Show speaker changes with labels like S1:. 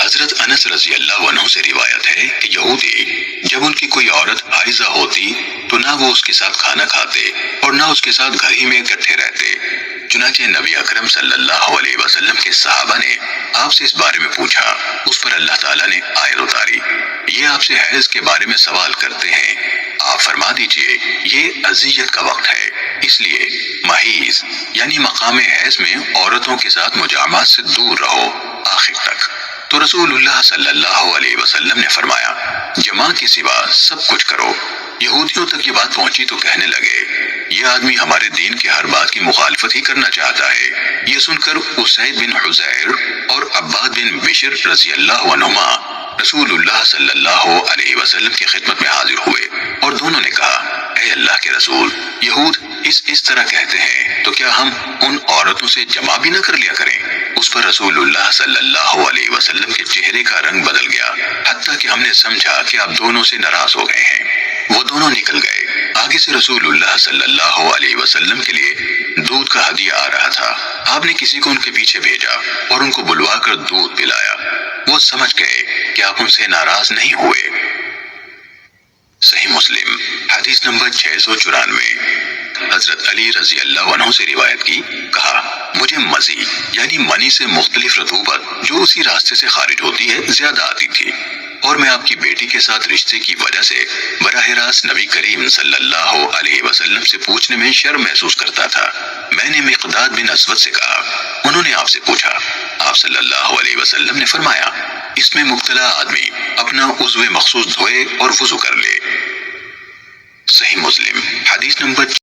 S1: حضرت انس رضی اللہ عنہ سے روایت ہے کہ یہودی جب ان کی کوئی عورت حائضہ ہوتی تو نہ وہ اس کے ساتھ کھانا کھاتے اور نہ اس کے ساتھ گھر ہی میں اکٹھے رہتے۔ چنانچہ نبی اکرم صلی اللہ علیہ وسلم کے صحابہ نے آپ سے اس بارے میں پوچھا، اس پر اللہ تعالیٰ نے آیت اتاری، یہ آپ سے حیض کے بارے میں سوال کرتے ہیں، آپ فرما دیجئے یہ اذیت کا وقت ہے، اس لیے محیض یعنی مقام حیض میں عورتوں کے ساتھ مجامعات سے دور رہو آخر تک۔ تو رسول اللہ صلی اللہ علیہ وسلم نے فرمایا، جماع کے سوا سب کچھ کرو۔ یہودیوں تک یہ بات پہنچی تو کہنے لگے، یہ آدمی ہمارے دین کے ہر بات کی مخالفت ہی کرنا چاہتا ہے۔ یہ سن کر اسید بن حضیر اور عباد بن بشر رضی اللہ عنہما رسول اللہ صلی اللہ علیہ وسلم کی خدمت میں حاضر ہوئے اور دونوں نے کہا، اے اللہ کے رسول، یہود اس طرح کہتے ہیں تو کیا ہم ان عورتوں سے جمع بھی نہ کر لیا کریں؟ اس پر رسول اللہ صلی اللہ علیہ وسلم کے چہرے کا رنگ بدل گیا، حتیٰ کہ ہم نے سمجھا کہ آپ دونوں سے ناراض ہو گئے ہیں۔ وہ دونوں نکل گئے۔ آگے سے رسول اللہ صلی اللہ علیہ وسلم کے لیے دودھ کا ہدیہ آ رہا تھا۔ آپ نے کسی کو ان کے پیچھے بھیجا اور ان کو بلوا کر دودھ پلایا۔ وہ سمجھ گئے کہ آپ ان سے ناراض نہیں ہوئے۔ صحیح مسلم حدیث نمبر 694۔ حضرت علی رضی اللہ عنہ سے روایت کی، کہا، مجھے مزی یعنی منی سے مختلف رطوبت جو اسی راستے سے خارج ہوتی ہے زیادہ آتی تھی، اور میں آپ کی بیٹی کے ساتھ رشتے کی وجہ سے براہ راست نبی کریم صلی اللہ علیہ وسلم سے پوچھنے میں شرم محسوس کرتا تھا۔ میں نے مقداد بن اسود سے کہا، انہوں نے آپ سے پوچھا، آپ صلی اللہ علیہ وسلم نے فرمایا، اس میں مبتلا آدمی اپنا عضو مخصوص دھوئے اور وضو کر لے۔ صحیح مسلم حدیث نمبر